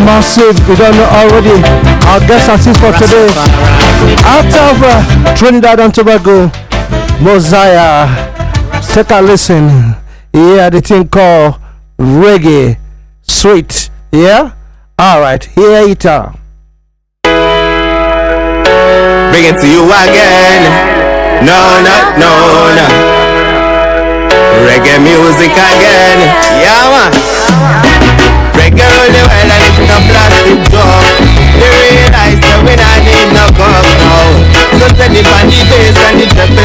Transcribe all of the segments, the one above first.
Massive, you don't know already. Our guest artist for today, out of Trinidad and Tobago, Mosiah. Take a listen. Yeah, the thing called reggae, sweet. Yeah, all right. Here it are. Bring it to you again. No. Reggae music again. Yeah, man. Reggae roll the world and it's no plastic joke. They realize that we don't need no cup now. So send it on the bass and the treble.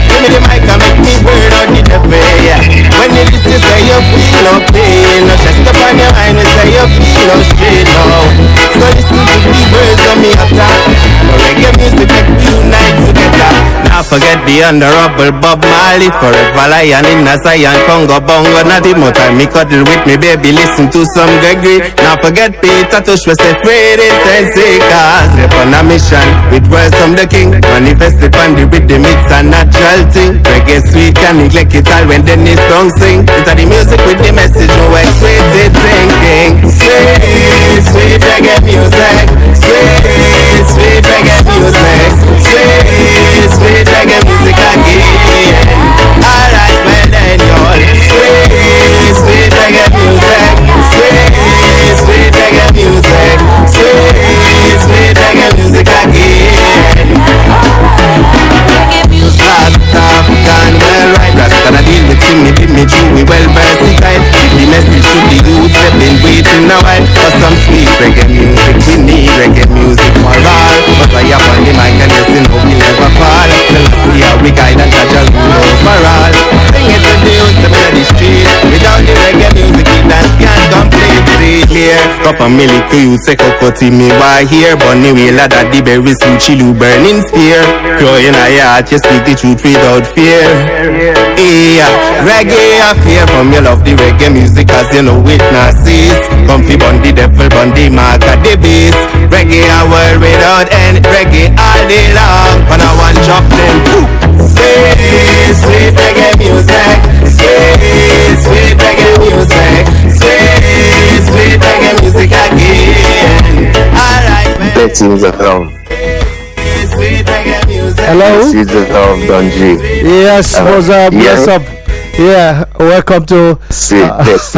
Give me the mic and make me burn out the devil, yeah. When you listen, say you feel no pain. No stress up on your mind, you say you feel no straight now. So listen to the words of me attack. No reggae music make we unite together. Now forget the honorable Bob Marley. Forever lion in a Zion, Congo bongo. Not the more time me cuddle with me baby, listen to some Gregory. Now forget Peter Tush, we say Freddy Sensei. Cause they're on a mission with words from the king. Manifested on the rhythm, it's a natural thing. Reggae sweet, can neglect it all when Dennis don't sing. It's the music with the message, no exquisite thinking. Sweet reggae music. Sweet reggae music. Sweet reggae music again. Alright, well then y'all. Sweet reggae music. Sweet reggae music. Sweet reggae music again. Rasta African, well right. Rasta na deal with him, me true, we well versatile. The message to the youth, they've been waiting a while for some sweet reggae music. We need reggae music for all. But I have on the mic and listen, hope we never fall. Till I see how we guide and judge us overall. Sing it to the youth, the melody street. Without the reggae music, the dance can't complete. See here, cup of milk to you, say cocoa me why here. Bunny wheel that the berries, chilu burning spear. Crying a heart, you speak the truth without fear. Yeah, reggae affair from you love the reggae music as you know it not cease. Comfy bun the devil, bun the mark at the base. Reggae a world without end, reggae all day long. When I want chop them, sweet reggae music. Sweet reggae music. Sweet reggae music again. Alright, man. Blessings of love. Hello. Blessings of love, Don G. Yes, Mosiah, bless up. Yeah, welcome to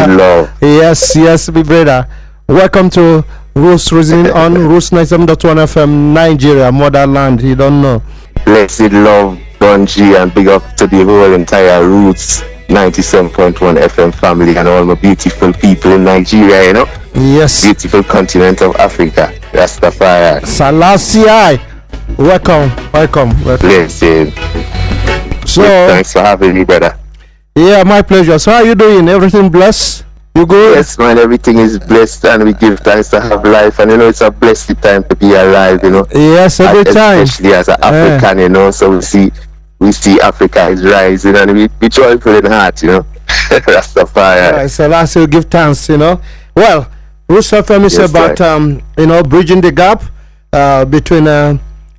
love. Yes, my brother. Welcome to Roots Reasoning on Roots 97.1 FM, Nigeria, motherland. You don't know. Blessed love, Don G, and big up to the whole entire Roots 97.1 FM family and all my beautiful people in Nigeria, you know. Yes. Beautiful continent of Africa. Rastafari. Selassie. Welcome. Blessed. So, thanks for having me, brother. Yeah, my pleasure. So, how are you doing? Everything blessed? You good? Yes, man. Everything is blessed, and we give thanks to have life. And you know, it's a blessed time to be alive. You know. Yes, every time. Especially as an African, you know. So we see Africa is rising, and we joyful in heart. You know. Rastafari. Right, so last we'll give thanks. You know. Well, Roots FM is about bridging the gap between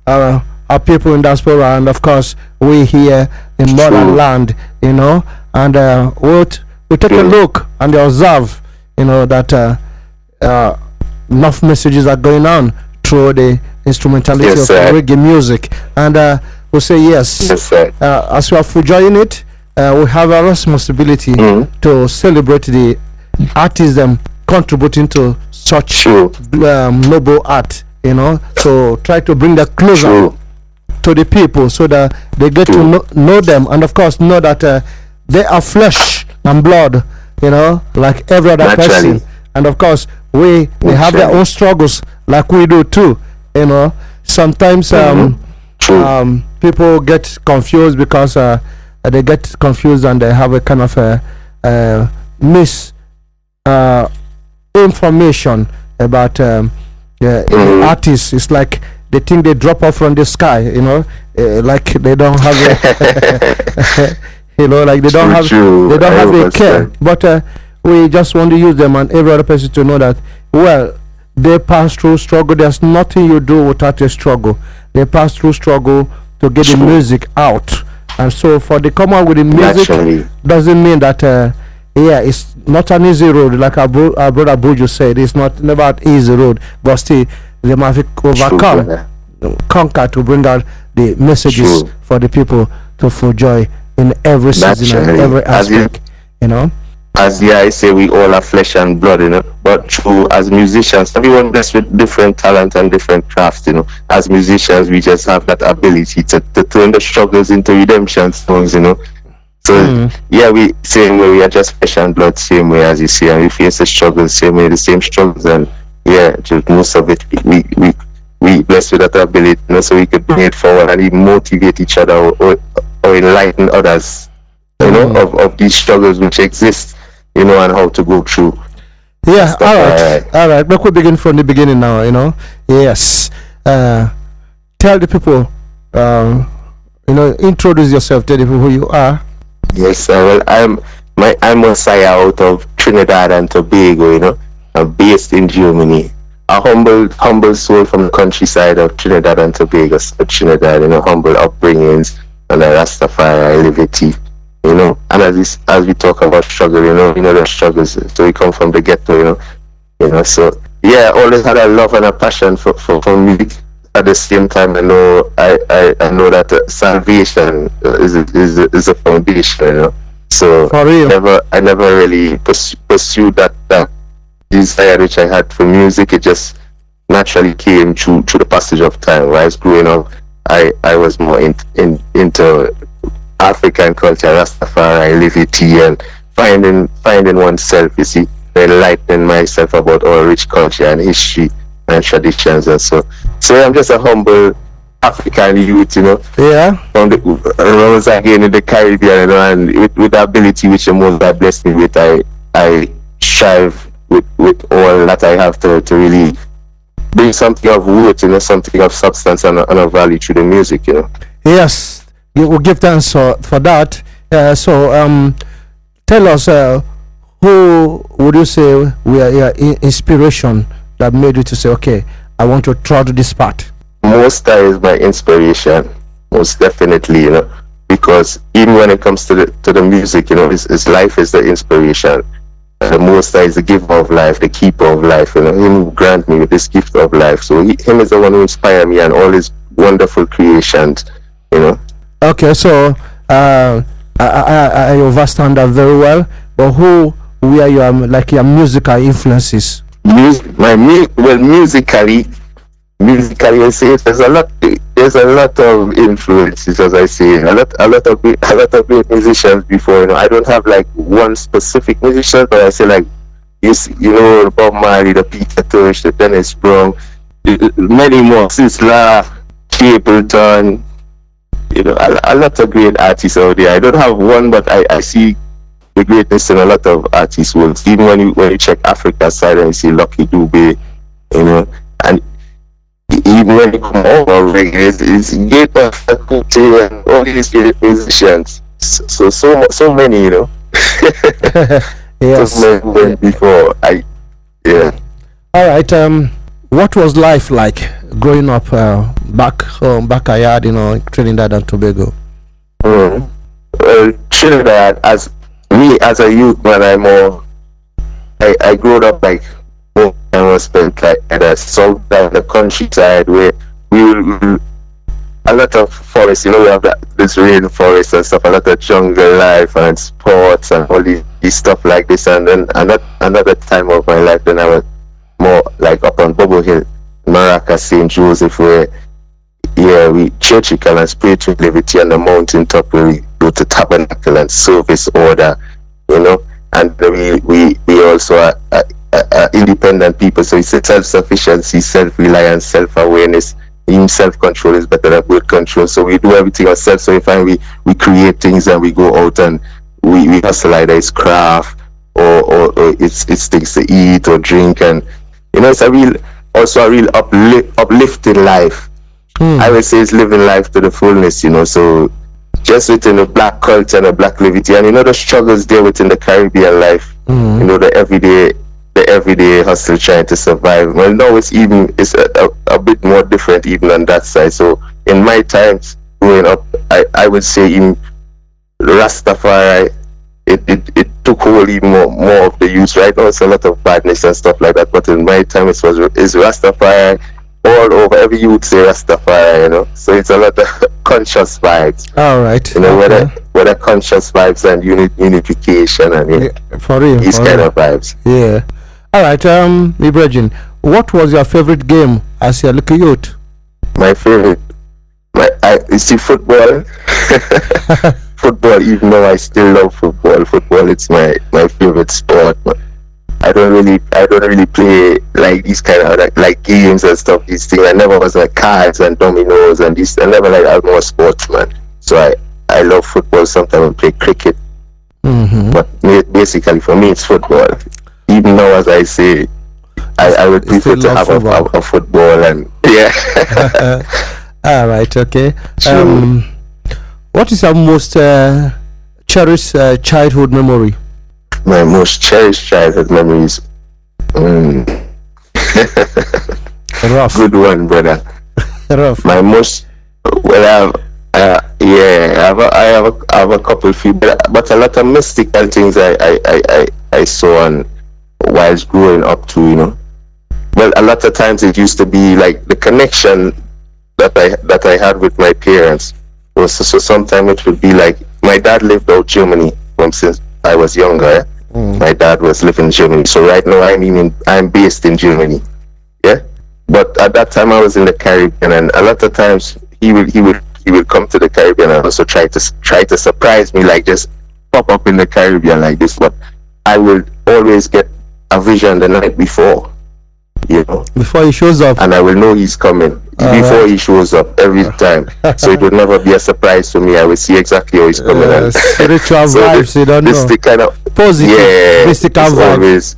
our people in diaspora and of course we here in modern land, you know, and we take a look and observe, you know, that enough messages are going on through the instrumentality of reggae music, and we say yes, as we are enjoying it, we have a responsibility to celebrate the artists contributing to such noble art, you know, so try to bring that closer to the people so that they get to know them, and of course know that they are flesh and blood, you know, like every other person, and of course they have their own struggles like we do too, you know. Sometimes people get confused because they get confused and they have a kind of information about artists. It's like they think they drop off from the sky, you know, like they don't have you know, like they don't have a care, but we just want to use them and every other person to know that, well, they pass through struggle. There's nothing you do without a struggle. They pass through struggle to get the music out, and so for they come out with the music doesn't mean that it's not an easy road, like our brother Buju said. It's not never an easy road, but still they must overcome, conquer to bring out the messages for the people to for joy in every season and every aspect. As I say, we all are flesh and blood, but true, as musicians, everyone blessed with different talent and different crafts, as musicians, we just have that ability to turn the struggles into redemption songs, So yeah, we same way, we are just flesh and blood, same way as you see, and we face the struggles same way, the same struggles, and yeah, just most of it we blessed with that ability, so we could bring it forward and even motivate each other or enlighten others, of these struggles which exist, and how to go through. Yeah, all right. But we begin from the beginning now, Yes. Tell the people, introduce yourself, tell the people who you are. Yes, well, I'm Mosiah out of Trinidad and Tobago, I'm based in Germany. A humble soul from the countryside of Trinidad and Tobago, Trinidad, humble upbringings and the Rastafari liberty, and as we talk about struggle, the struggles, so we come from the ghetto, so yeah, always had a love and a passion for music. At the same time, I know that salvation is a foundation, so for real. I never really pursued that desire which I had for music. It just naturally came through the passage of time. When I was growing up, I was more into African culture, Rastafari, liberty, and finding oneself, enlightening myself about our rich culture and history and traditions, and so I'm just a humble African youth, Yeah. From the rose again in the Caribbean, and with the ability which the Most High blessed me with, I strive with all that I have to really bring something of worth, something of substance and a value to the music, Yes, you will give thanks for that. So tell us, who would you say were your inspiration that made you to say, okay, I want to try this part? Mosiah is my inspiration, most definitely, because even when it comes to the music, his life is the inspiration. The Mosiah is the giver of life, the keeper of life, him who grant me with this gift of life. So him is the one who inspired me and all his wonderful creations, Okay, so I understand that very well, but who were your musical influences? Musically, I say there's a lot of influences, as I say, a lot of great musicians before. I don't have like one specific musician, but I say like Bob Marley, the Peter Tosh, the Dennis Brown, many more, Sisla, Capleton, a lot of great artists out there. I don't have one, but I see the greatness in a lot of artists' works. Even when you check Africa side and you see Lucky Dube, and even when you come over reggae, it's great Kuti and all these great musicians. So many, Yes. So many before yeah. All right. What was life like growing up back home, backyard, Trinidad and Tobago? Well, Trinidad, as a youth, man, I grew up like more time was spent like at the south side, the countryside, where we will a lot of forests, we have this rainforest and stuff, a lot of jungle life and sports and all these stuff like this. And then another time of my life, then I was more like up on Bubble Hill, Maracas, St. Joseph, where we churchical and spiritual liberty on the mountain top, where we go to tabernacle and service order, and we also are independent people, so it's self-sufficiency, self-reliance, self-awareness. Even self-control is better than birth control, so we do everything ourselves. So we find we create things and we go out and we hustle, either it's craft or it's things to eat or drink, and it's a real uplifting life. I would say it's living life to the fullness, so just within the black culture and the black liberty, and the struggles there within the Caribbean life, the everyday hustle trying to survive. Well, now it's a bit more different even on that side. So in my times growing up, I would say in Rastafari, it took hold even more of the youth. Right now it's a lot of badness and stuff like that, but in my time it's Rastafari all over. Every youth say Rastafari, you know. So it's a lot of conscious vibes. All right. You know, whether conscious vibes and unification and for real, these kind of vibes. Yeah. All right, Ibrahim, what was your favorite game as a little youth? My favorite, you see, football. Football, even though I still love football. Football, it's my favorite sport. I don't really play like these kind of like games and stuff. These things. I never was like cards and dominoes and this. I never like I'm more sportsman. So I love football. Sometimes I play cricket. Mm-hmm. But basically for me it's football. Even now, as I say, I would prefer to have a football and yeah. All right, okay. What is your most cherished childhood memory? My most cherished childhood memories. Rough. Good one, brother. Rough. My most I have a couple few, but a lot of mystical things I saw and whilst growing up to, you know. Well, a lot of times it used to be like the connection that I had with my parents was so sometimes it would be like my dad lived out Germany from since I was younger. My dad was living in Germany, so right now I'm based in Germany. Yeah, but at that time I was in the Caribbean, and a lot of times he would come to the Caribbean and also try to surprise me, like just pop up in the Caribbean like this. But I would always get a vision the night before, you know, before he shows up, and I will know he's coming before he shows up every time. So it would never be a surprise to me. I would see exactly how he's coming. Spiritual so vibes, you don't know. This the kind of positive, mystical vibes.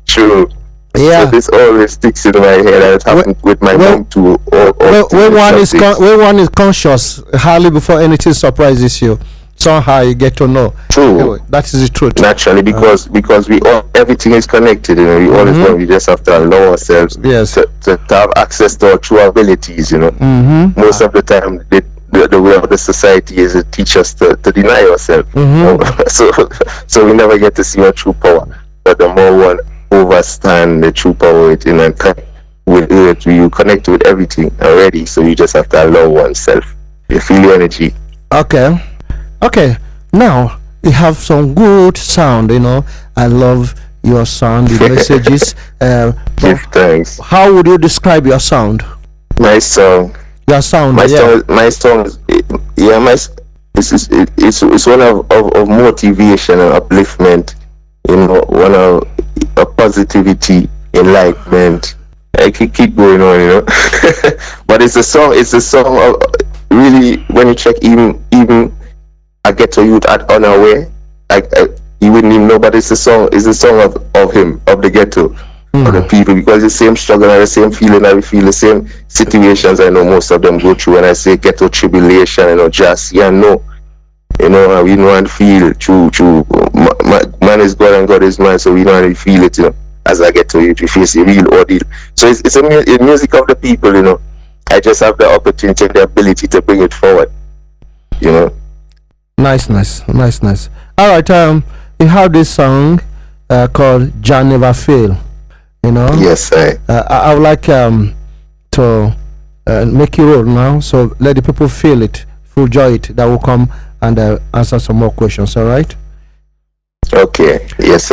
True. Yeah. So this always sticks in my head. And it happened with my mom too. When one is conscious, hardly before anything surprises you, somehow you get to know. True. Anyway, that is the truth. Naturally, because we all, everything is connected. You know, we always know. We just have to allow ourselves to have access to our true abilities. You know, most of the time the way of the society is to teach us to deny ourselves. So we never get to see our true power. But the more one understand the true power within and with it, you connect with everything already. So you just have to allow oneself. You feel the energy. Okay, now you have some good sound, you know. I love your sound, the messages. Give thanks. How would you describe your sound? My song. Your sound. My song. Yeah, it's one of motivation and upliftment. You know, one of positivity, enlightenment. I can keep going on, you know. But it's a song of really, when you check even I get to youth at unaware, you wouldn't even know, but it's a song of him, of the ghetto, of the people, because the same struggle and the same feeling I feel, the same situations I know most of them go through. When I say ghetto tribulation, you know, just no. You know, we know and feel true. Man is God and God is man, so we know and feel it, you know. As I get to you, we face a real ordeal. So it's a music of the people, you know. I just have the opportunity and the ability to bring it forward, you know. Nice. All right, you have this song called "Jah Never Fail." You know. Yes, I would like to make you roll now, so let the people feel it, enjoy it. That will come and answer some more questions. All right. Okay. Yes,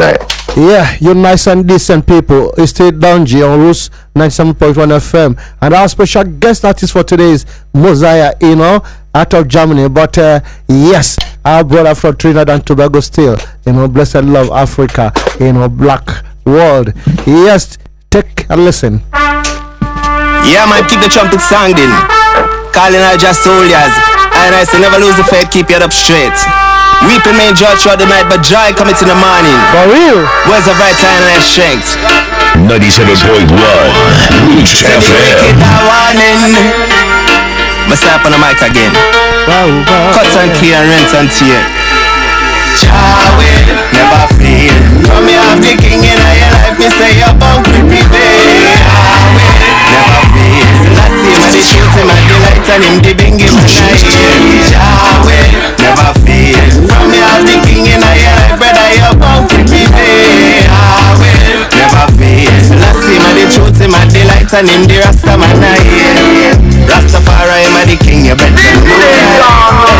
Yeah, you're nice and decent people. It's still Downji on Roots 97.1 FM, and our special guest artist for today is Mosiah, you know, out of Germany. But yes, our brother from Trinidad and Tobago still, you know, blessed love Africa, you know, black world. Yes, take a listen. Yeah, man, keep the trumpet sounding, calling out just soldiers. And I say never lose the faith, keep your head up straight. Weeping may endure throughout the night, but joy cometh in the morning. For real. Words of right time and strength. 97.1 Roots FM. Warning. Messiah up on the mic again. Cut and clear and rent and tear. Jah will never fail. From me have the king in your life, me say you're bound to prevail. Jah will never fail. So let's see when the truth him and the light and him the bing him and I hear. Jah will never fail. From me have the king and him the Rasta man I hear. Rastafari am the king, you better know that.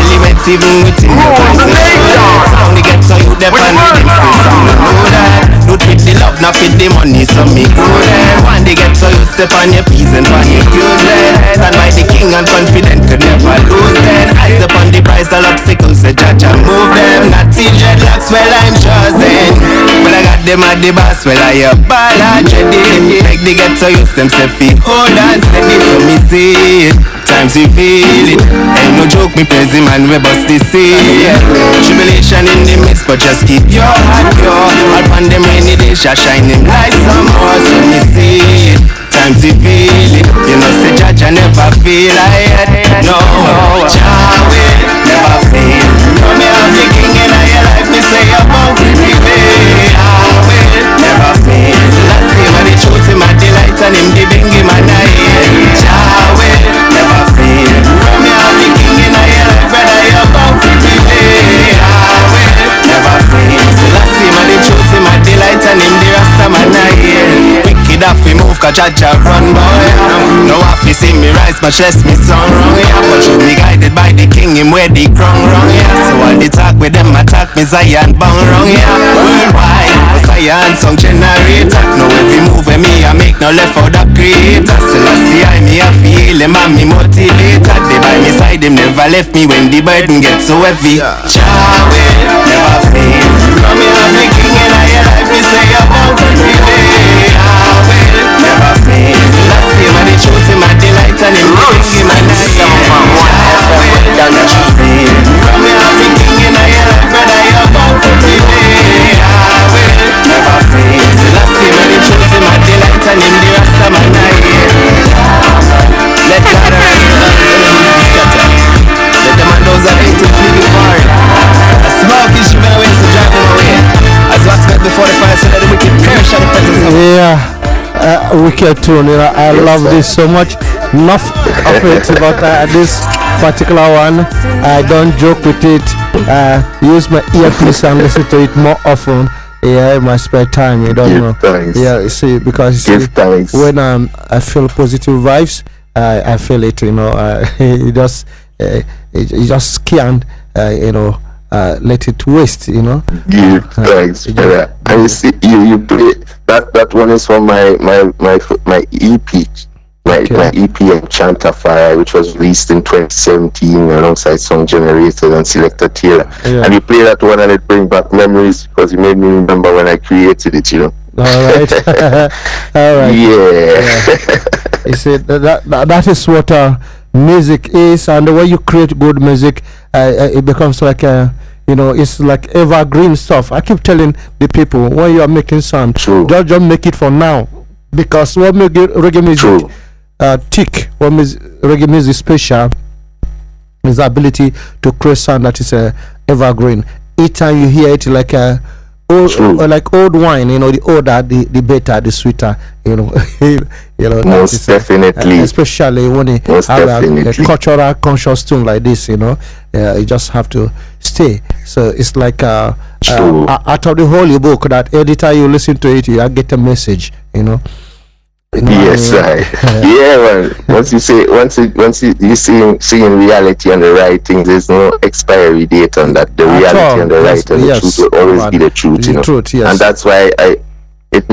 Elements even within your voice, so only get so you dep and rhythm still some know that. Don't fit the love, not fit the money, so me good. One day get so you step on your peas and on your cues. Stand by the king and confident could never lose then. Eyes upon the prize, all obstacles, say judge and move them. Not see dreadlocks, well I'm chosen. But I got them at the boss, well I a ball and ready. Make the get so use them say feet hold and steady. So me see it, times we feel it. Ain't no joke, me praise him and we bust the sea. Tribulation in the midst, but just keep your heart pure. All on them rainy days, shall shine him like some more. So me see it, times we feel it. You know say judge I never feel I yet. No, Jah will never fail. From me I'm the king in your life, me say you're bound to prevail. Jah will never fail. So let's see what the truth in my delight and him the bingy man I hear. Jah will never fail. From me I'm the king in your life, brother you're bound to prevail. Jah will never fail. So let's see what the truth in my delight and him the Rasta man I hear. Wicked off we move, cause Jah run boy. No half you see me rise, my chest me song wrong, yeah. But you be guided by the king, him wear the crown wrong, yeah. So all the talk with them attack me Zion bound wrong, yeah. Worldwide, Mosiah and song generator. No every move with me, I make no left out that creator. So I see I me a feel him and me motivator. They by me side, him never left me when the burden gets so heavy. Jah will never fail. From me I'm the king in your life, me say you're bound to prevail. Jah will never fail. So let's see what the truth in my delight and him the my night. Jah will never fail. From me I'm the king in your life, brother you're bound to prevail. Jah will never fail. So let's see what the truth in my delight and him the Rasta man I hear. Let God arise the enemies be scattered. Let the man those that hate him flee before him. A small fish even away, so drive them away. As wax met before the fire, so that the wicked perish at the presence of wicked tune, you know, I love this so much. Enough of it about this particular one. I don't joke with it. Use my earpiece and listen to it more often. Yeah, in my spare time, you don't know. Thanks. Yeah, you see, because you see, when I feel positive vibes, I feel it. You know, you just can't, you know, let it waste. You know. Give thanks, brother. And you see, you play that one is from my EP. My EP and Chantafire, which was released in 2017 alongside Song Generator and Selector Taylor. Yeah. And you play that one and it brings back memories because it made me remember when I created it, you know. All right. All right. Yeah. You see, that is what music is, and the way you create good music, it becomes like you know, it's like evergreen stuff. I keep telling the people, when you are making sound, just make it for now, because what makes reggae music tick, what makes reggae music special is the ability to create sound that is evergreen. Each time you hear it, like like old wine, you know, the older the better, the sweeter, you know. You know, most definitely, especially when you have a cultural conscious tune like this, you know, you just have to stay. So it's like out of the holy book, that every time you listen to it, you get a message, you know. Yes, right. Yeah, man. Once you see in reality and the right things, there's no expiry date on that. The reality and the right and the truth will always be the truth, you know. Truth, yes. And that's why it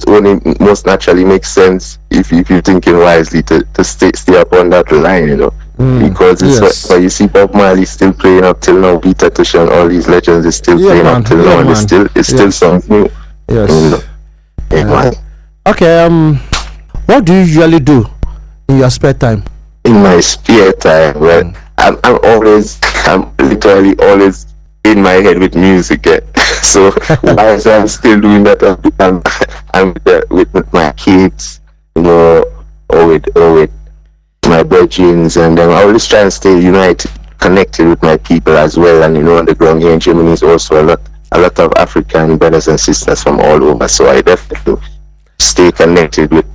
only most naturally makes sense if you're thinking wisely to stay up on that line, you know. Because it's why you see Bob Marley still playing up till now, Peter Tosh and all these legends is still playing up till now, and it's still something new. Yes. You know? Okay, what do you usually do in your spare time? In my spare time, well, I'm literally always in my head with music. So while I'm still doing that, I'm with my kids, you know, or with my brethrens, and I always try and stay united, connected with my people as well. And you know, on the ground here in Germany is also a lot of African brothers and sisters from all over. So I definitely stay connected with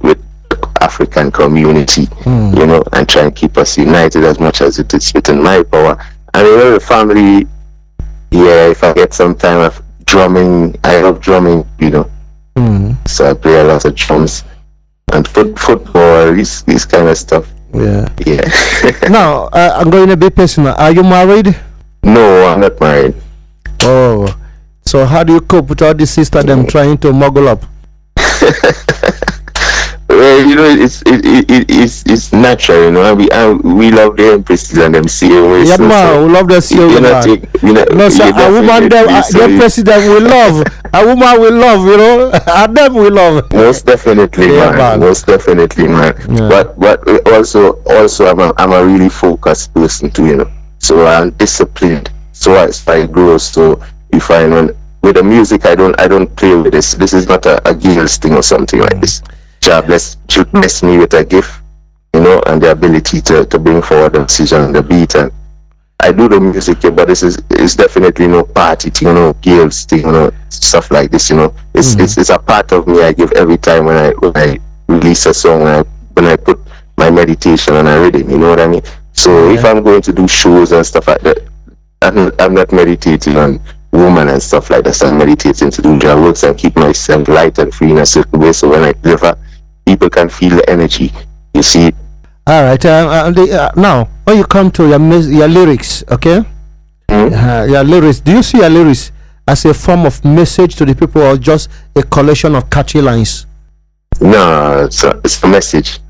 African community, you know, and try and keep us united as much as it is within my power. And you know, the family, if I get some time of drumming, I love drumming, you know. So I play a lot of drums, and football, this kind of stuff. Yeah. Now, I'm going to be personal. Are you married? No, I'm not married. Oh, so how do you cope with all the sister them trying to muggle up? Well, it's natural, we love the empresses and them COA. Yeah, man, we love the COA. No, sir, a woman, the empresses them we love. A woman we love, and them we love. Most definitely, man. Most definitely, man. Yeah. But also, I'm a really focused person too, So I'm disciplined. So as I grow, so you find with the music, I don't play with this. This is not a girl's thing or something like this. God bless me with a gift, and the ability to bring forward the decision and the beat. And I do the music, but it's definitely no party thing, girls thing, stuff like this. It's a part of me. I give every time when I release a song, when I put my meditation on a rhythm. You know what I mean? So if I'm going to do shows and stuff like that, I'm not meditating on woman and stuff like that. So I'm meditating to do job works and keep myself light and free in a certain way. So when I deliver, people can feel the energy. You see? All right. Now, when you come to your lyrics, okay? Your lyrics. Do you see your lyrics as a form of message to the people, or just a collection of catchy lines? No, it's a message.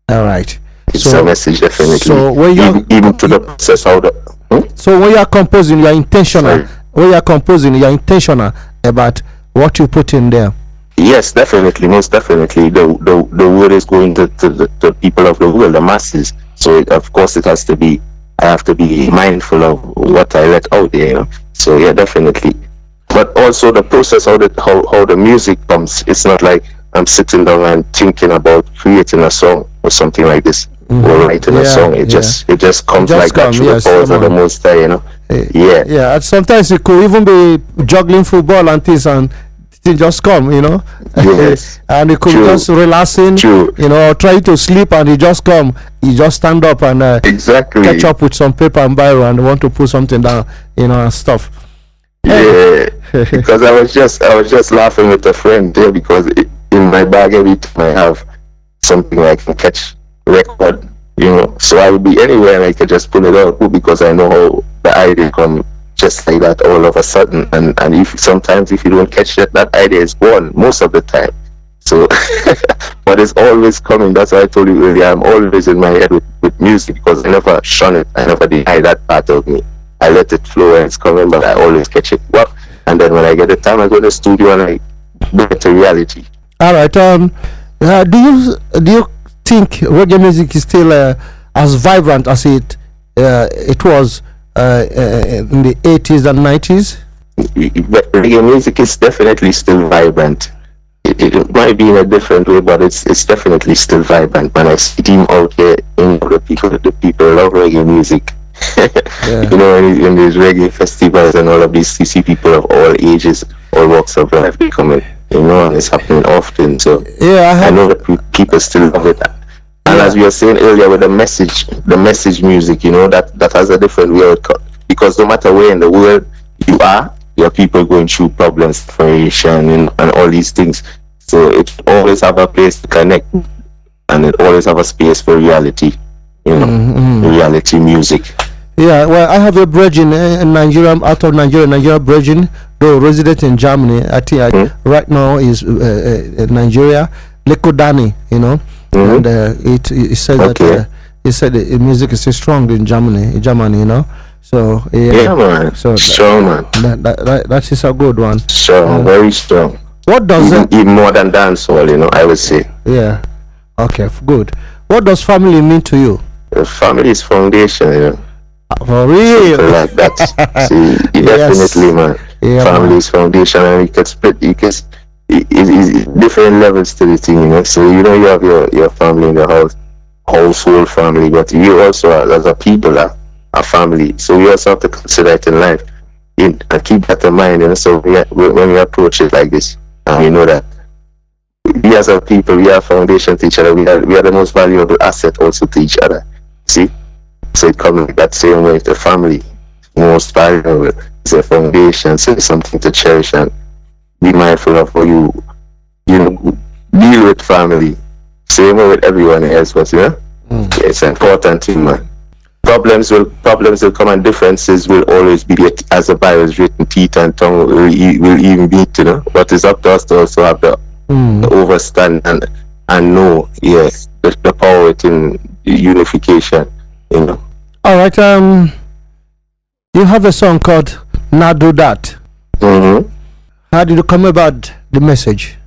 All right. It's a message, definitely. So when you even to the process how the. So when you are composing, you are intentional. Sorry. When you are composing, you are intentional about what you put in there. Yes, definitely, most definitely. The word is going to the people of the world, the masses. So of course it has to be. I have to be mindful of what I let out there. So yeah, definitely. But also the process how the music comes. It's not like I'm sitting down and thinking about creating a song or something like this. Or writing a song. It just comes like that through the powers of the Most High, Yeah, and sometimes it could even be juggling football and things, and it just come, Yes. And it could be just relaxing, trying to sleep, and it just come. You just stand up and exactly catch up with some paper and biro and want to put something down, and stuff. Yeah, because I was just laughing with a friend there, because in my bag every time I have something I can catch record, so I would be anywhere and I could just pull it out, because I know how the idea come just like that all of a sudden, and sometimes if you don't catch that idea is gone most of the time. So but it's always coming. That's why I told you earlier, I'm always in my head with music, because I never shun it, I never deny that part of me. I let it flow and it's coming, but I always catch it up, and then when I get the time I go to the studio and I bring it to reality. All right. Do you think reggae music is still as vibrant as it was in the 80s and 90s? Reggae music is definitely still vibrant. It might be in a different way, but it's definitely still vibrant. When I see team out here, the people love reggae music. In these reggae festivals and all of these, you see people of all ages, all walks of life coming. And it's happening often. So I know that people still love it. And as we were saying earlier, with the message music, that has a different way of cut. Because no matter where in the world you are, there are people going through problems, separation, and all these things. So it always have a place to connect, and it always have a space for reality, reality music. Yeah, well, I have a brethren in Nigeria, out of Nigeria brethren, though resident in Germany. I think right now is Nigeria, Lekodani, and it says that he said the music is so strong in Germany, So man. So strong, man. That is a good one. Strong, very strong. What does even more than dancehall, I would say. Yeah. Okay, good. What does family mean to you? The family is foundation, For real? Something like that. See, definitely, man. Yeah, family is foundation, and you can split. It's different levels to the thing, So you have your family in the house, household family, but you also as a people are a family. So we also have to consider it in life, and keep that in mind. So when we approach it like this, and we know that we as a people, we are foundation to each other. We are the most valuable asset also to each other. See, so it comes that same way. The family, most valuable, is a foundation. So it's something to cherish and be mindful of how you deal with family. Same way with everyone else, but it's an important thing, man. Problems will come, and differences will always be there, as the Bible is written. Teeth and tongue will even meet, But it's up to us to also have the overstand and know, yes, the power within unification, All right. You have a song called "Now Do That." Mm-hmm. How did you come about the message?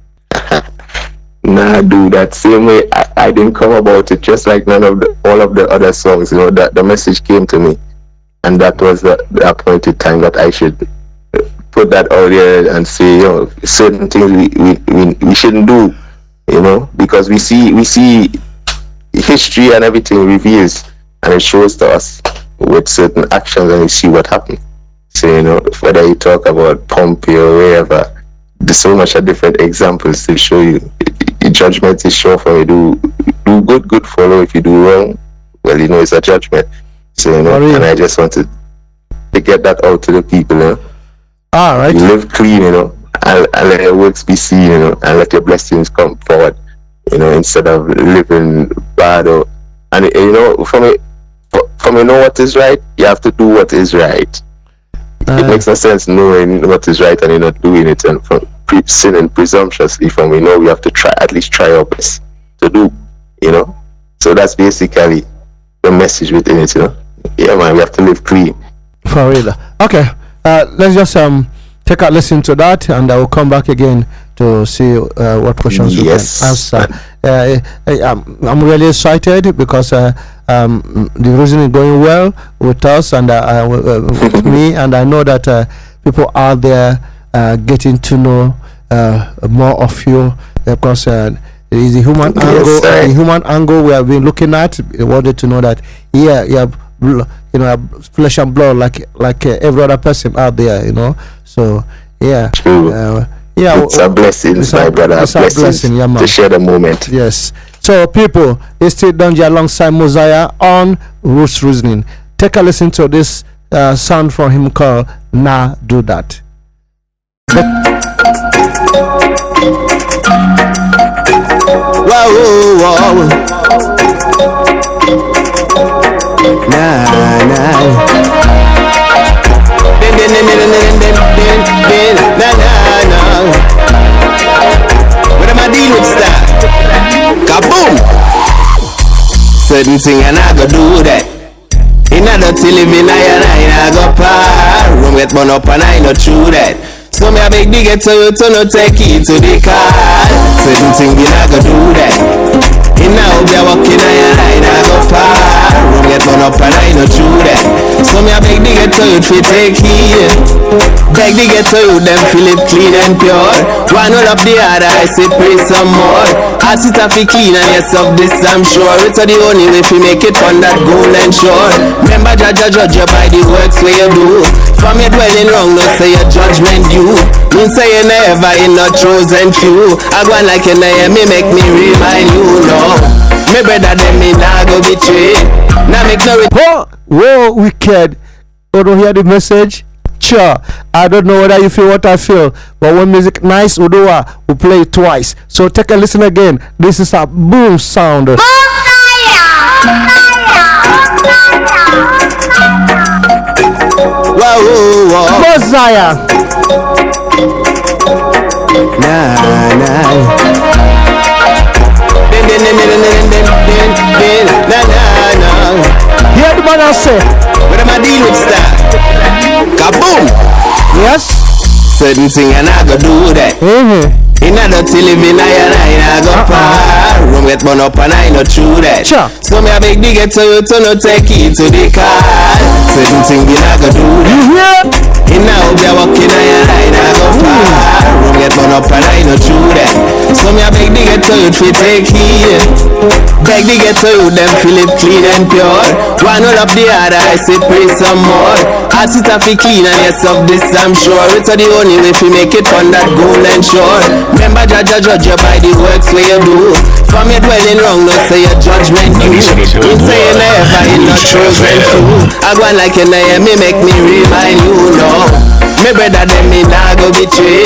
Nah, do that same way. I didn't come about it, just like all of the other songs. That the message came to me, and that was the appointed time that I should put that out there and say, certain things we shouldn't do, because we see history and everything reveals, and it shows to us with certain actions, and we see what happened. So whether you talk about Pompey or wherever, there's so much of different examples to show you. Judgment is sure for you. Do good follow. If you do wrong, well, it's a judgment. So and I just wanted to get that out to the people. All right. Live clean, and let your works be seen, and let your blessings come forward, instead of living bad. For me, know what is right. You have to do what is right. It makes no sense knowing what is right and you're not doing it, and from sinning presumptuously. From we know we have to at least try our best to do, So that's basically the message within it, Yeah, man, we have to live clean. For real. Okay. Let's just take a listen to that, and I will come back again to see what questions we can answer. I'm really excited because the reason is going well with us and with me, and I know that people out there getting to know more of you, because there is the human angle. The human angle we have been looking at. We wanted to know that you have flesh and blood like every other person out there, So it's a blessing, my brother. It's a blessing, man. To share the moment. Yes. So people, it's still Donji alongside Mosiah on Roots Reasoning. Take a listen to this sound from him called "Nah Do That." Wow. Nah. What am I dealing with, star? Kaboom! Certain thing and I go do that. In order to live in I go par. Room get burn up and I not true that. So me a beg the get to you to no take it to the car. Certain thing we I go do that. In now be a walking I go far. Room get burn up and I not true that. So me a beg the get to you to take it. Beg the get to you, them feel it clean and pure. One hold up the other, I say pray some more. I sit a fi clean and yes of this I'm sure. It's the only way fi make it on that golden shore. Remember judge you by the works where you do. From your dwelling wrong, no say your judgment due. Mean say you never in no chosen few. I go on like you know me make me remind you, no. Me brother them me nah go betray. Now make no Whoa, wicked. You don't hear the message? Sure, I don't know whether you feel what I feel, but when music nice, we play it twice. So take a listen again. This is a boom sound. Wow. Mosiah. Nah. Hear the man I say. What am I dealing with, star? Kaboom! Yes. Certain thing and I go do that. In order to live in I go par. Room get burn up and I not true that. Sure. So me a beg the get to you to no take it to the car. Certain thing we I go do that. In now be a walking I go far. Room get burn up and I not true that. So me a beg the get to you to take it. Beg the get to you, them feel it clean and pure. One hold up the other, I say pray some more. I sit a fi clean and yes of this I'm sure. It's the only way fi make it on that golden shore. Remember judge you by the works where you do. From your dwelling wrong, no say your judgment due. You say you never in no chosen few. I go on like you know me make me remind you, no. Me brother them me nah go betray.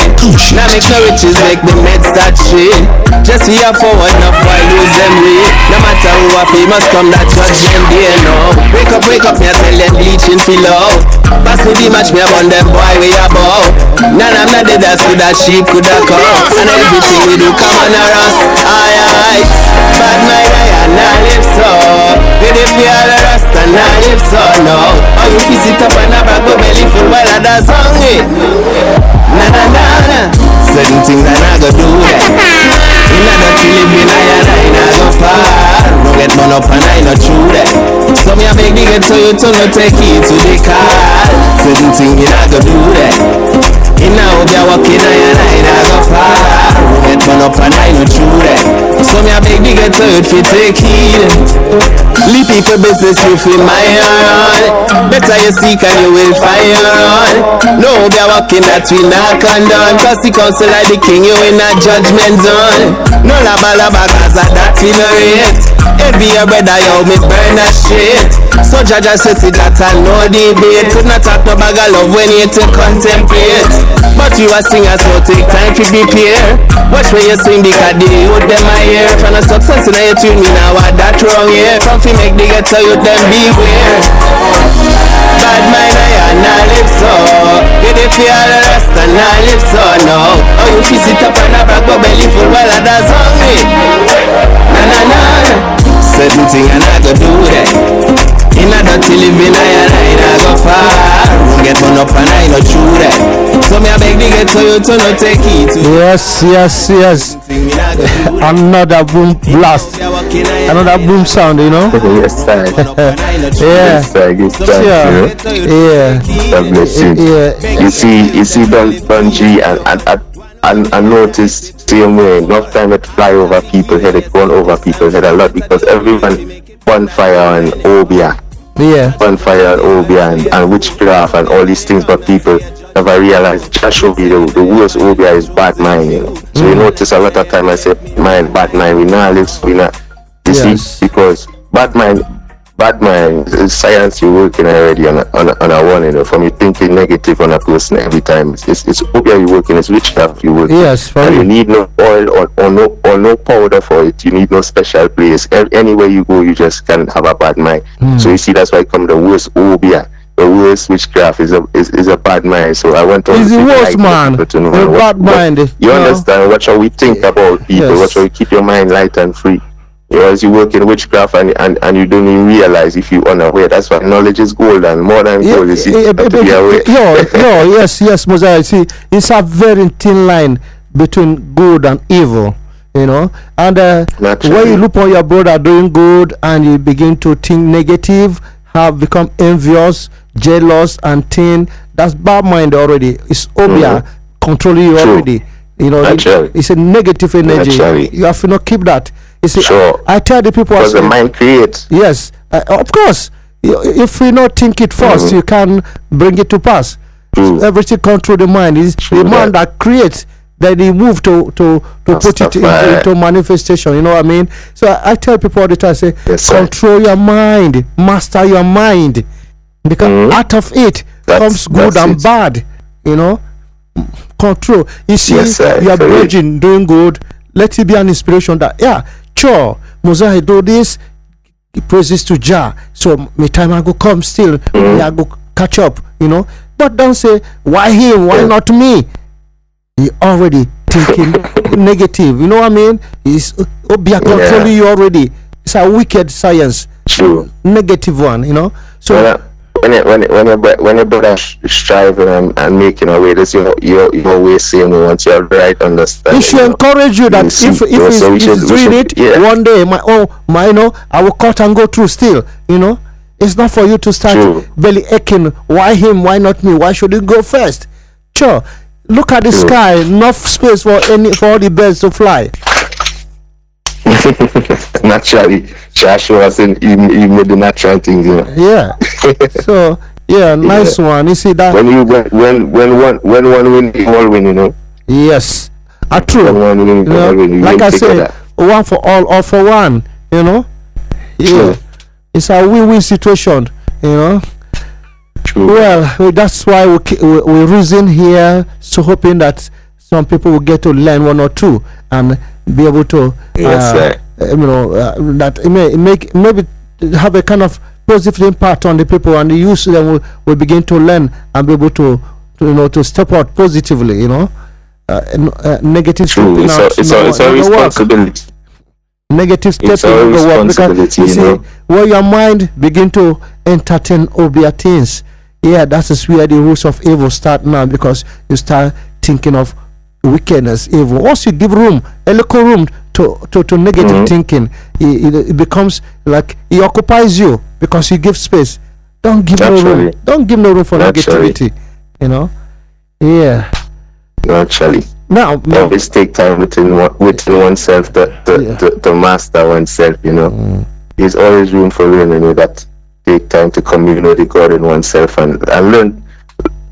Now make no riches, make the meds start shit. Just see a forward, enough why lose them way. No matter who are famous, come that judgment day no. Wake up, me I tell them bleaching feel out. Pass me the match, me upon them boy we about. Nah, I'm not dead, that's good as sheep could have come. And everything we do come on a rust. Aye. Bad mind, I nah live so. Good if you all a rust and nah live so no. Oh, you feel sit up and a brag go belly full while I dance hungry. Nah. Certain things I nah go do that. In order to live in I nah go far. Don't get burn up and I not true that. So me a beg the get so you to no take it to the car. Certain things you nah go do that. In a hope you're walking I nah go far. Don't get burn up and I not true that. So me a beg the get so you to take it. Leave people business you feel my on. Better you seek and you will find on. No hope you're walking that we not condone. Cause the council like the king you in a judgment zone. No laba cause of that we no rate. Every year brother yo me burn that shit. So judge I said that I no debate. Could not talk no bag of love when you to contemplate. But you a singer so take time to prepare. Watch where you sing because the youth them a hear. Tryna success in the tune me now what that wrong here. Come fi make the get so you them beware. Bad mind I nah live so. Get if you all the rest and nah live so no. Oh you fi sit up and a brag go belly full while I dance hungry. Nah. Certain thing I nah go do that. In order to live in I nah go far. Don't get burn up and I not true that. So me a beg the get so you to no take it. Yes. Another boom blast. Another boom sound, you know. Yes, sir. Yeah. God bless you. Yeah. You see Bungie and notice same way. Enough time it fly over people head, it gone over people head a lot because everyone bonfire and obia. Yeah. Bonfire and obia and witchcraft and all these things, but people never realize just show me the worst obia is bad mind, you know. So you notice a lot of time I say bad mind, we not live, we not. You see, because bad mind science you're working already on a one, you know, from you thinking negative on a person every time. It's obia you're working, it's witchcraft you're working. Yes, for and you need no oil or no powder for it. You need no special place. Anywhere you go, you just can have a bad mind. So you see, that's why come the worst obia. The worst witchcraft is a bad mind. So I want to it's the worst man. To know bad mind. You understand? What shall we think about people? Yes. What shall we keep your mind light and free? You know, as you work in witchcraft and you don't even realize if you're unaware. That's why knowledge is gold and more than gold is to be aware. Yes, Mosiah. See, it's a very thin line between good and evil. You know, and when you look on your brother doing good and you begin to think negative, have become envious, jealous, and thin, that's bad mind already. It's obia controlling you already. You know, it's a negative energy. You have to not keep that. You see, I tell the people, because the mind creates. Yes, of course. If we not think it first, you can bring it to pass. So everything control the mind. Is the mind that creates. Then he move to put it into manifestation. You know what I mean? So I tell people all the time, I say, control your mind, master your mind, because out of it comes good and bad. You know, control. You see, you are bridging, doing good. Let it be an inspiration that sure, Mosiah do this. Praises to Jah. So my time I go come still. I go catch up. You know, but don't say why him, why not me. He already thinking negative. You know what I mean? He's controlling you already. It's a wicked science. True. Negative one. You know. So when your brother striving and making a way, that's your way saying once you have the right understanding. He should encourage you that if he's doing it one day, my you know, I will cut and go through still. You know, it's not for you to start belly aching. Why him? Why not me? Why should he go first? Sure. Look at the sky, enough space for all the birds to fly. Naturally, Joshua was in made the natural things, you know. Yeah. So nice one. You see that when one win, you all win, you know. Yes, true. When one win, you all win. Like I said, one for all for one. You know. Yeah. True. It's a win-win situation. You know. True. Well, that's why we reason here, so hoping that some people will get to learn one or two and be able to, that it may maybe have a kind of positive impact on the people, and the youth then will begin to learn and be able to step out positively. Negative stepping out. It's a responsibility. Negative stepping over work, because you see, where your mind begin to entertain obvious things, that is where the roots of evil start now, because you start thinking of wickedness, evil. Once you give room, a little room to negative thinking, it becomes like it occupies you, because you give space. Don't give no room. Don't give no room for negativity. Naturally. Now, always take time within oneself to master oneself. There's always room for learning. That take time to commune with the God in oneself and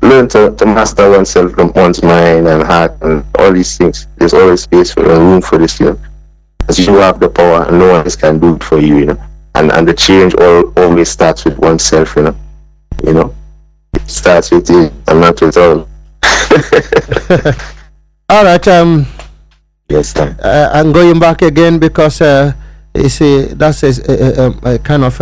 learn to master oneself, one's mind and heart and all these things. There's always space for room for this. As you have the power, and no one else can do it for you. And the change always starts with oneself. It starts with you and not with all. All right. Yes, sir. I'm going back again because you see that's a kind of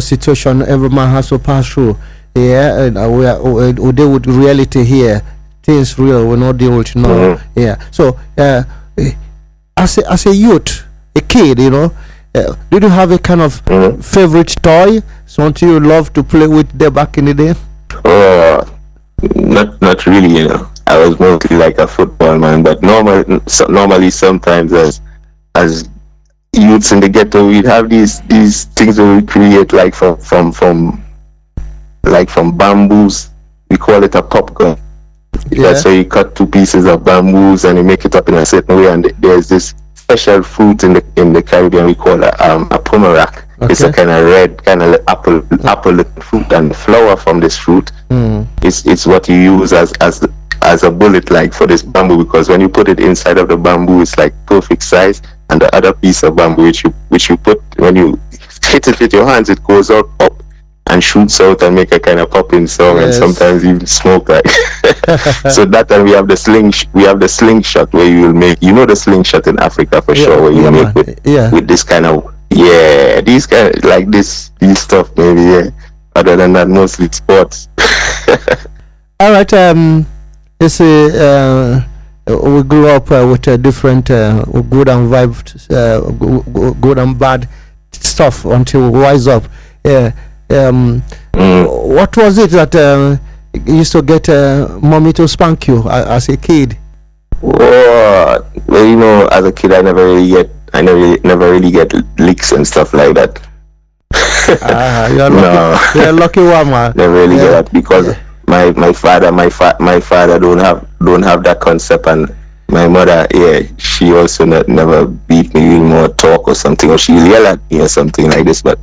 situation every man has to pass through. And we deal with reality here. Things real, we not deal with So as a youth, a kid, did you have a kind of favorite toy, something you love to play with there back in the day? Not really, I was mostly like a football man, but normally sometimes as youths in the ghetto, we'd have these things that we create like from bamboos. We call it a popgun. So you cut two pieces of bamboos and you make it up in a certain way, and there's this special fruit in the Caribbean we call a pomerac. Okay. It's a kind of red, kind of apple fruit, and the flower from this fruit is what you use as a bullet, like for this bamboo, because when you put it inside of the bamboo, it's like perfect size, and the other piece of bamboo which you put, when you hit it with your hands, it goes up and shoots out and make a kind of popping song, and sometimes even smoke like. So that time we have the slingshot where you will make, the slingshot in Africa for sure, where you make with this kind of these kind of, like these stuff maybe. Other than that, mostly sports. All right. You see, we grew up with different good and good and bad stuff until we rise up. What was it that used to get mommy to spank you as a kid? Well, as a kid, I never really get licks and stuff like that. You're a lucky one, man. Never really get that, because my father don't have that concept, and my mother, she also never beat me with more talk or something, or she'll yell at me or something like this, but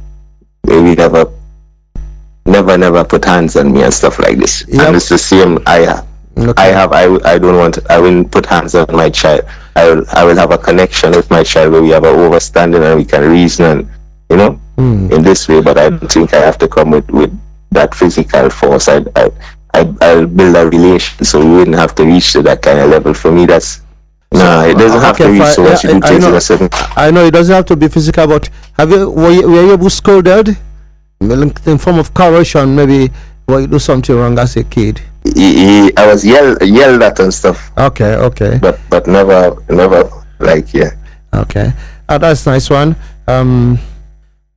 maybe never put hands on me and stuff like this. And it's the same I wouldn't put hands on my child. I will have a connection with my child where we have an understanding and we can reason, and in this way. But I don't think I have to come with that physical force. I'll build a relation, so we wouldn't have to reach to that kind of level. For me, that's it doesn't have to reach so much. You do things in a certain. I know it doesn't have to be physical, but were you able to scolded in form of correction, maybe when you do something wrong as a kid? I was yelled at and stuff. Okay. But never like Okay, that's a nice one.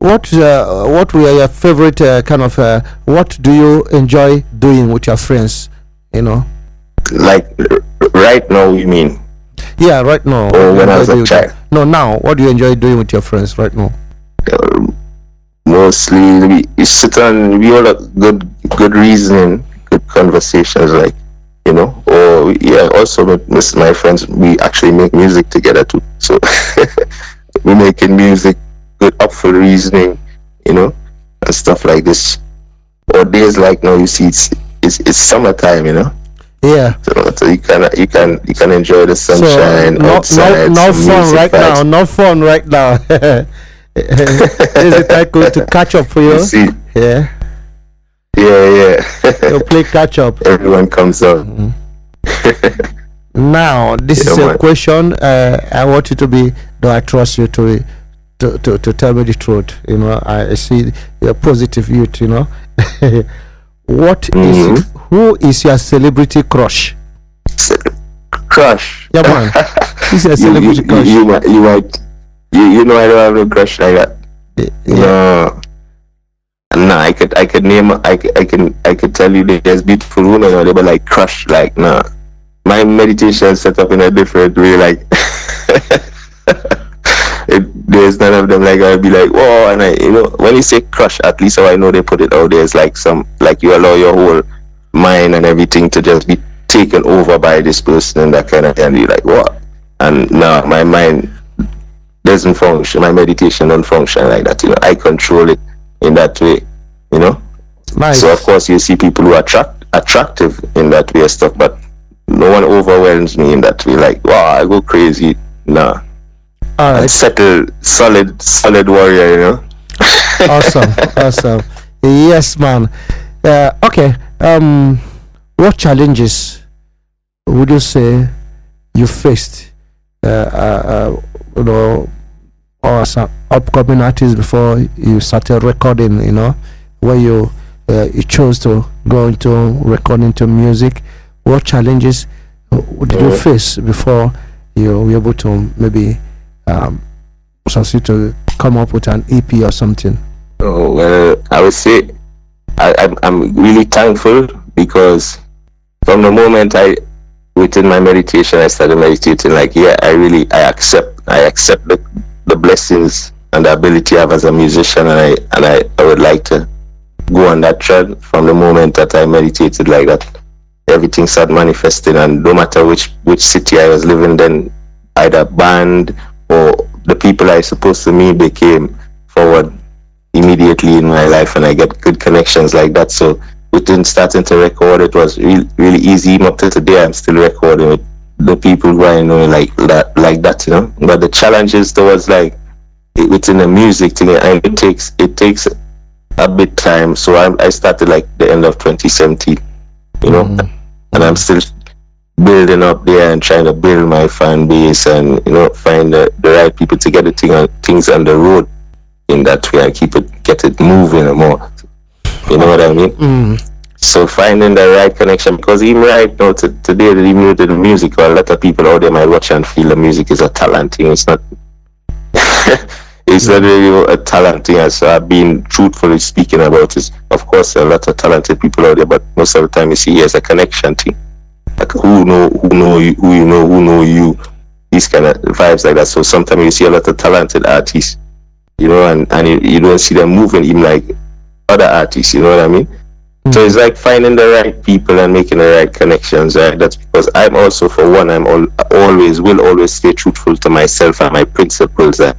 What were your favorite kind of? What do you enjoy doing with your friends? Like right now, you mean? Yeah, right now. Or when I was a child? No, now. What do you enjoy doing with your friends right now? Mostly we sit and we all have good reasoning, good conversations, like or also with my friends, we actually make music together too, so we're making music, good upful reasoning, and stuff like this. Or days like now, you see it's summertime, so you can enjoy the sunshine outside. No fun right now. No fun right now. Is it that good to catch up for you? You see, Yeah. You play catch up. Everyone comes up. Now, this is a question. I want you to be. Do I trust you to tell me the truth? You know, I see you're a positive youth. You know, who is your celebrity crush? Crush. Yeah, man. Who's your celebrity crush? You know, I don't have no crush like that. Yeah. No, I could name. I could tell you there's beautiful women out there, but like crush, like nah. My meditation is set up in a different way. Like there's none of them. Like I'll be like, whoa, and when you say crush, at least how I know they put it out there is like you allow your whole mind and everything to just be taken over by this person and that kind of thing. And you're like, what? And now my mind doesn't function. My meditation don't function like that. I control it in that way. Nice. So of course you see people who are attractive in that way and stuff, but no one overwhelms me in that way. Like, wow, I go crazy. Nah. All right. Settled, solid warrior. Awesome. Yes, man. Okay. What challenges would you say you faced? Or as an upcoming artist before you started recording? Where you chose to go into recording to music. What challenges did you face before you were able to maybe succeed to come up with an EP or something? Oh, well, I would say I'm really thankful because from the moment within my meditation, I started meditating. Like, I accept the blessings and the ability I have as a musician, and I would like to go on that track. From the moment that I meditated like that, everything started manifesting, and no matter which city I was living, then either band or the people I supposed to meet, they came forward immediately in my life, and I get good connections like that. So within starting to record, it was really easy. Even up to today, I'm still recording with the people who I know like that. But the challenges towards like within the music thing, and it takes a bit time. So I started like the end of 2017, and I'm still building up there and trying to build my fan base and find the right people to get the things on the road in that way and get it moving more. You know what I mean? So finding the right connection, because even right now today, even with the music, a lot of people out there might watch and feel the music is a talent thing. It's not. It's not really a talent thing. So I've been truthfully speaking about it. Of course, there are a lot of talented people out there, but most of the time you see it's a connection thing. Like who know you, these kind of vibes like that. So sometimes you see a lot of talented artists, and you don't see them moving even like other artists. You know what I mean? So it's like finding the right people and making the right connections. Right? That's because I'm also, for one, will always stay truthful to myself and my principles and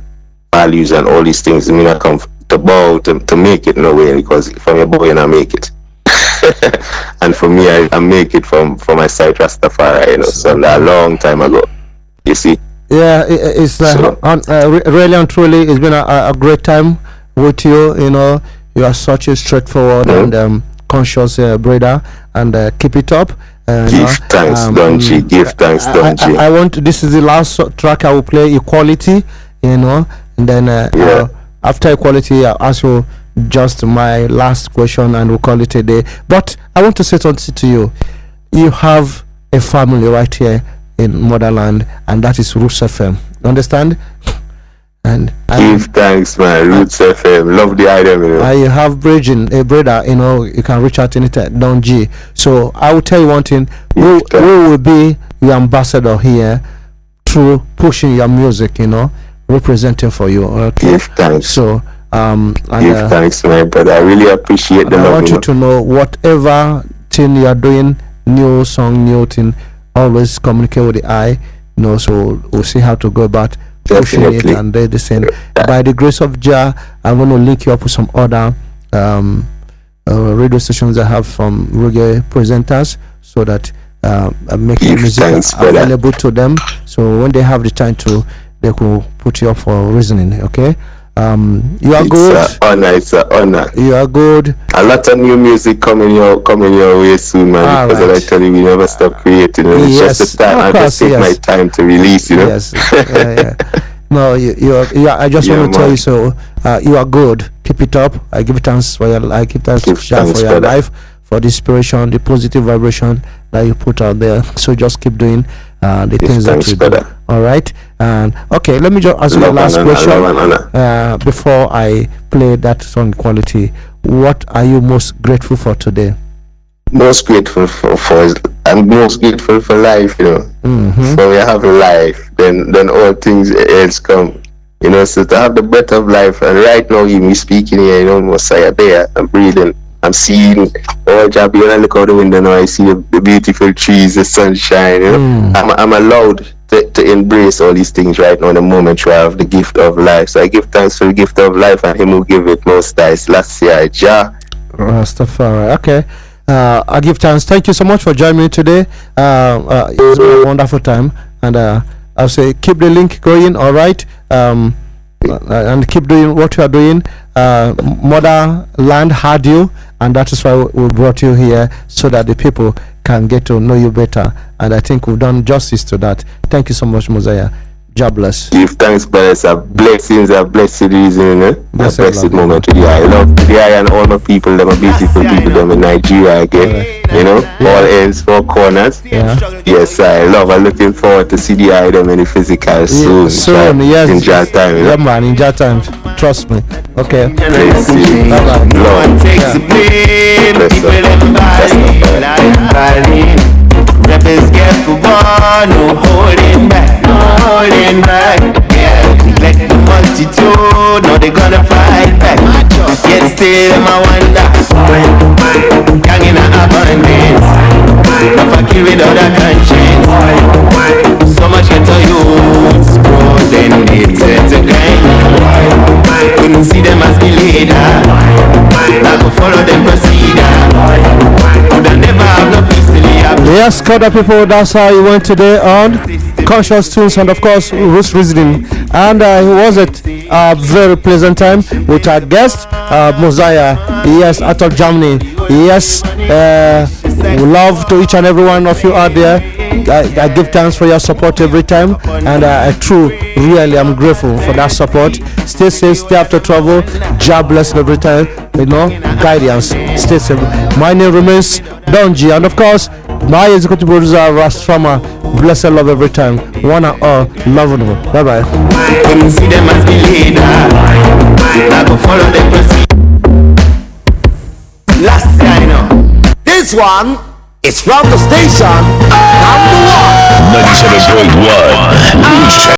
values and all these things. I mean, I come to bow to make it no way, because from your boy and I make it. And for me, I make it from my side Rastafari, so a long time ago. You see? Yeah, it's really and truly, it's been a great time with you. You are such a straightforward and conscious brother, and keep it up. Give thanks, Donji. Give thanks, Donji. This is the last track I will play, Equality. And then after Equality, I'll ask you just my last question and we'll call it a day. But I want to say something to you. You have a family right here in motherland, and that is Roots FM. Understand? And give thanks, man. Roots FM. Love the item. You have Bridging, a brother. You can reach out anytime. Don G. So I will tell you one thing. We will be your ambassador here through pushing your music. Representing for you. Okay. Give thanks. So give thanks, my brother. I really appreciate the love. I want you to know, whatever thing you are doing, new song, new thing, always communicate with the eye. So we'll see how to go about pushing it and do the same. By the grace of Jah, I'm going to link you up with some other radio stations I have from reggae presenters, so that making music available to them. So when they have the time to, they could put you up for reasoning. Okay. You are good. It's an honor. You are good. A lot of new music coming your way soon, man. Because right. I tell you, we never stop creating. It's just the time. I just take my time to release, Yes. Yeah. No, you are, I just want to tell you, so you are good. Keep it up. I give thanks for your life. For your life, for the inspiration, the positive vibration that you put out there. So just keep doing the things that you do. All right. And okay, let me just ask you the last question before I play that song quality. What are you most grateful for today? Most grateful for I'm most grateful for life, you know. So we have a life, then all things else come, you know. So to have the breath of life, and right now me speaking here, you know, Mosiah there, I'm breathing, I'm seeing all job. When I look out the window now, I see the beautiful trees, the sunshine, you know. I'm allowed to embrace all these things right now in the moment where I have the gift of life. So I give thanks for the gift of life, and him who give it most nice. Last year, Rastafari. Okay. I give thanks. Thank you so much for joining me today. It's been a wonderful time, and I'll say keep the link going. All right, and keep doing what you are doing. Motherland had you, and that is why we brought you here, so that the people can get to know you better. And I think we've done justice to that. Thank you so much, Mosiah. God bless. Give thanks, but it's a blessings, a blessed reason, you know? A blessed moment to the eye. I love the eye and all my people, them are beautiful people, them in Nigeria again, you know? All ends, four corners. Yes, I'm looking forward to see the eye, them in the physical soon. Yes. In jar time, you know? Yeah, man, in jar time. Trust me. Okay. Bye-bye. Lord takes the blame. People in rebels get for war, no holding back, yeah. Let the multitude know they gonna fight back. Yet still I wonder, gang in abundance, if I kill without a conscience. So much get to youths, bro, then they set a grind. Couldn't see them as the leader, I go follow them procedure. Could I never have no peace till he have. Yes, Koda people, that's how you went today on Conscious Tunes, and of course Roots Reasoning. And it was a very pleasant time with our guest Mosiah, yes, out of Germany. Yes, love to each and every one of you out there. I give thanks for your support every time, and I really am grateful for that support. Stay safe, stay after trouble. God bless every time, you know, guidance. Stay safe. My name remains Donji, and of course my executive producer Rastrama. Bless and love every time. One and all, love and love. Bye bye. Couldn't see them as the leader, I go follow them procedure. Last year, I know. This one is from the station number 1. 97.1.